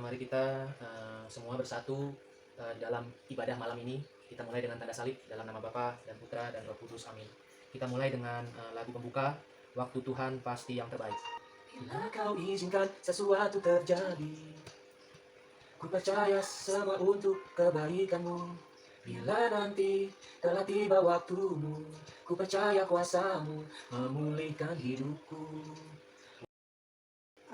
Mari kita semua bersatu dalam ibadah malam ini. Kita mulai dengan tanda salib dalam nama Bapa dan Putra dan Roh Kudus. Amin. Kita mulai dengan lagu pembuka, Waktu Tuhan Pasti Yang Terbaik. Bila kau izinkan sesuatu terjadi, ku percaya semua untuk kebaikanmu. Bila nanti telah tiba waktumu, ku percaya kuasamu memulihkan hidupku.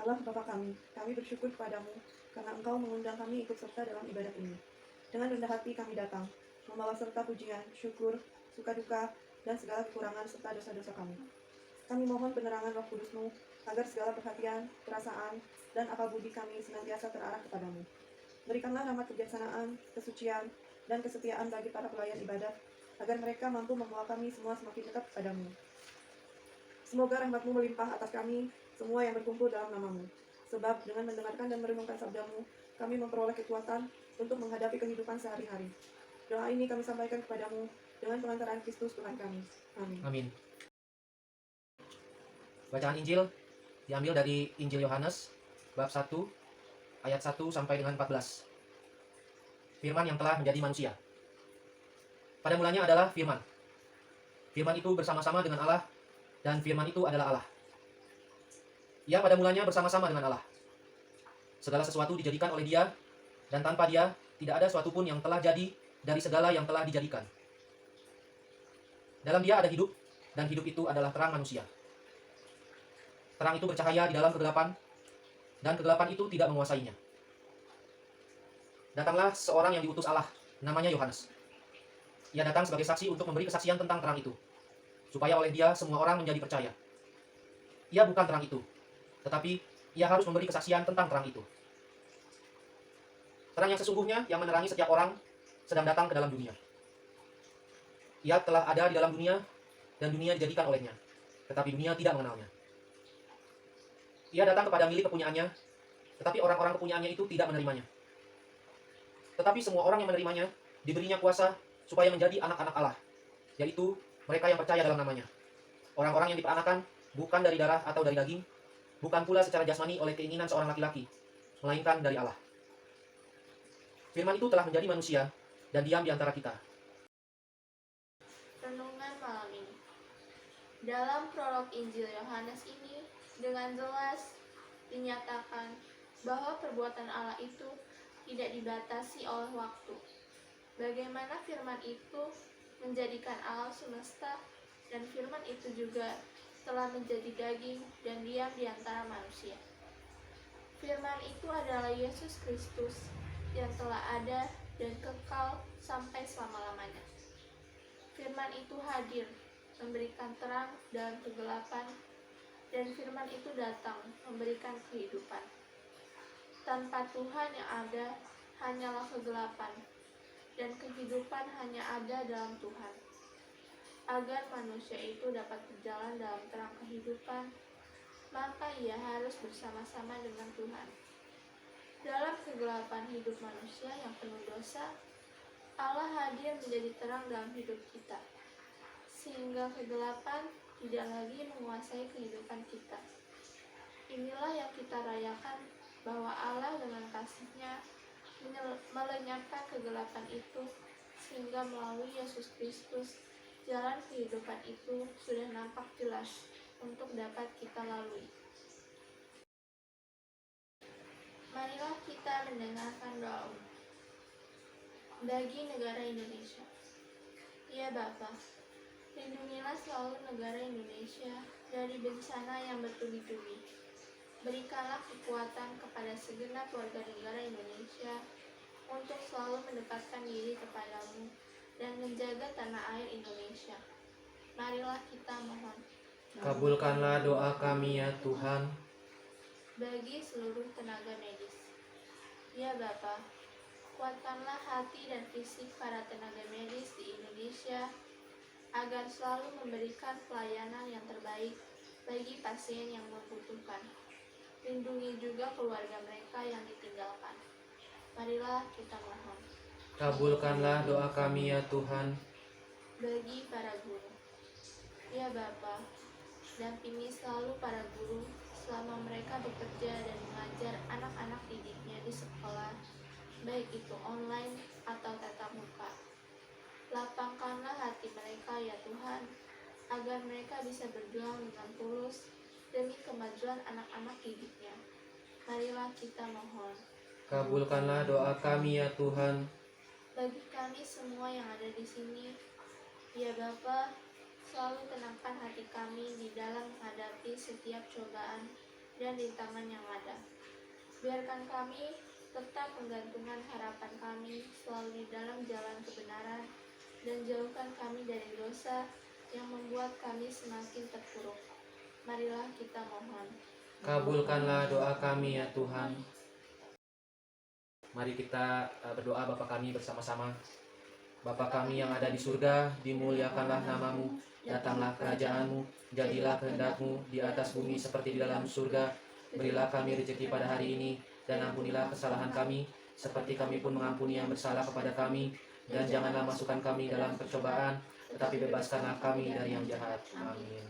Allah Bapa kami bersyukur kepadamu karena Engkau mengundang kami ikut serta dalam ibadat ini. Dengan rendah hati kami datang, membawa serta pujian, syukur, suka duka, dan segala kekurangan serta dosa-dosa kami. Kami mohon penerangan Roh Kudus-Mu agar segala perhatian, perasaan, dan akal budi kami senantiasa terarah kepadamu. Berikanlah rahmat kebijaksanaan, kesucian, dan kesetiaan bagi para pelayan ibadat, agar mereka mampu membawa kami semua semakin dekat kepadamu. Semoga rahmat-Mu melimpah atas kami semua yang berkumpul dalam nama-Mu. Sebab dengan mendengarkan dan merenungkan sabda-Mu, kami memperoleh kekuatan untuk menghadapi kehidupan sehari-hari. Doa ini kami sampaikan kepadamu dengan pengantaran Kristus Tuhan kami. Amin. Amin. Bacaan Injil diambil dari Injil Yohanes bab 1 ayat 1 sampai dengan 14. Firman yang telah menjadi manusia. Pada mulanya adalah firman. Firman itu bersama-sama dengan Allah, dan firman itu adalah Allah. Ia pada mulanya bersama-sama dengan Allah. Segala sesuatu dijadikan oleh Dia, dan tanpa Dia tidak ada suatu pun yang telah jadi dari segala yang telah dijadikan. Dalam Dia ada hidup, dan hidup itu adalah terang manusia. Terang itu bercahaya di dalam kegelapan, dan kegelapan itu tidak menguasainya. Datanglah seorang yang diutus Allah, namanya Yohanes. Ia datang sebagai saksi untuk memberi kesaksian tentang terang itu, supaya oleh Dia semua orang menjadi percaya. Ia bukan terang itu, tetapi ia harus memberi kesaksian tentang terang itu. Terang yang sesungguhnya yang menerangi setiap orang sedang datang ke dalam dunia. Ia telah ada di dalam dunia, dan dunia dijadikan olehnya, tetapi dunia tidak mengenalnya. Ia datang kepada milik kepunyaannya, tetapi orang-orang kepunyaannya itu tidak menerimanya. Tetapi semua orang yang menerimanya diberinya kuasa supaya menjadi anak-anak Allah, yaitu mereka yang percaya dalam namanya. Orang-orang yang diperanakan bukan dari darah atau dari daging, bukan pula secara jasmani oleh keinginan seorang laki-laki, melainkan dari Allah. Firman itu telah menjadi manusia dan diam di antara kita. Renungan malam ini. Dalam prolog Injil Yohanes ini, dengan jelas dinyatakan bahwa perbuatan Allah itu tidak dibatasi oleh waktu. Bagaimana firman itu menjadikan alam semesta, dan firman itu juga telah menjadi daging dan diam di antara manusia. Firman itu adalah Yesus Kristus yang telah ada dan kekal sampai selama-lamanya. Firman itu hadir, memberikan terang dalam kegelapan, dan firman itu datang memberikan kehidupan. Tanpa Tuhan yang ada hanyalah kegelapan, dan kehidupan hanya ada dalam Tuhan. Agar manusia itu dapat berjalan dalam terang kehidupan, maka ia harus bersama-sama dengan Tuhan. Dalam kegelapan hidup manusia yang penuh dosa, Allah hadir menjadi terang dalam hidup kita, sehingga kegelapan tidak lagi menguasai kehidupan kita. Inilah yang kita rayakan, bahwa Allah dengan kasih-Nya melenyapkan kegelapan itu, sehingga melalui Yesus Kristus, jalan kehidupan itu sudah nampak jelas untuk dapat kita lalui. Marilah kita mendengarkan doa bagi negara Indonesia. Ya Bapa, lindungilah selalu negara Indonesia dari bencana yang bertubi-tubi. Berikanlah kekuatan kepada segenap warga negara Indonesia untuk selalu mendekatkan diri kepadamu dan menjaga tanah air Indonesia. Marilah kita mohon. Kabulkanlah doa kami ya Tuhan. Bagi seluruh tenaga medis. Ya Bapa, kuatkanlah hati dan fisik para tenaga medis di Indonesia agar selalu memberikan pelayanan yang terbaik bagi pasien yang membutuhkan. Lindungi juga keluarga mereka yang ditinggalkan. Marilah kita mohon. Kabulkanlah doa kami ya Tuhan. Bagi para guru. Ya Bapa, dampingi selalu para guru selama mereka bekerja dan mengajar anak-anak didiknya di mengikuti sekolah, baik itu online atau tatap muka. Lapangkanlah hati mereka ya Tuhan, agar mereka bisa berjuang dengan tulus demi kemajuan anak-anak didiknya. Marilah kita mohon. Kabulkanlah doa kami ya Tuhan. Bagi kami semua yang ada di sini, ya Bapa, selalu tenangkan hati kami di dalam menghadapi setiap cobaan dan rintangan yang ada. Biarkan kami tetap menggantungkan harapan kami selalu di dalam jalan kebenaran, dan jauhkan kami dari dosa yang membuat kami semakin terpuruk. Marilah kita mohon. Kabulkanlah doa kami ya Tuhan. Mari kita berdoa Bapa kami bersama-sama. Bapa kami yang ada di surga, dimuliakanlah namamu, datanglah kerajaanmu, jadilah kehendak-Mu di atas bumi seperti di dalam surga. Berilah kami rezeki pada hari ini, dan ampunilah kesalahan kami, seperti kami pun mengampuni yang bersalah kepada kami. Dan janganlah masukkan kami dalam percobaan, tetapi bebaskanlah kami dari yang jahat. Amin.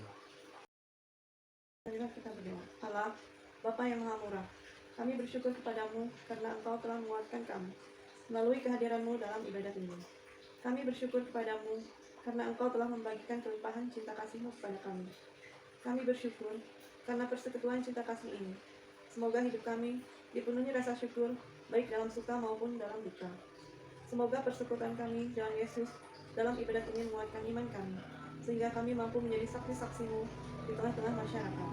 Marilah kita berdoa. Allah, Bapa yang Maha Murah, kami bersyukur kepadamu karena Engkau telah menguatkan kami melalui kehadiran-Mu dalam ibadat ini. Kami bersyukur kepadamu karena Engkau telah membagikan kelimpahan cinta kasih-Mu kepada kami. Kami bersyukur karena persekutuan cinta kasih ini. Semoga hidup kami dipenuhi rasa syukur, baik dalam suka maupun dalam duka. Semoga persekutuan kami dengan Yesus dalam ibadat ini menguatkan iman kami, sehingga kami mampu menjadi saksi-saksi-Mu di tengah-tengah masyarakat.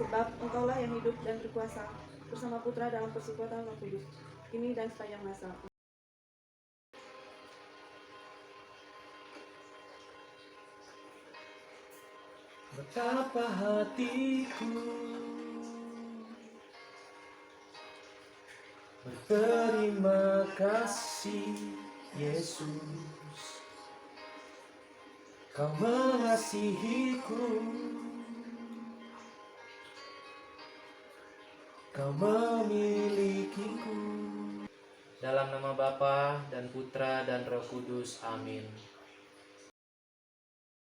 Sebab Engkaulah yang hidup dan berkuasa bersama Putra dalam persekutuan Roh Kudus, kini dan sepanjang masa. Betapa hatiku berterima kasih Yesus, Kau mengasihiku, Kau memilikiku. Dalam nama Bapa dan Putra dan Roh Kudus, amin.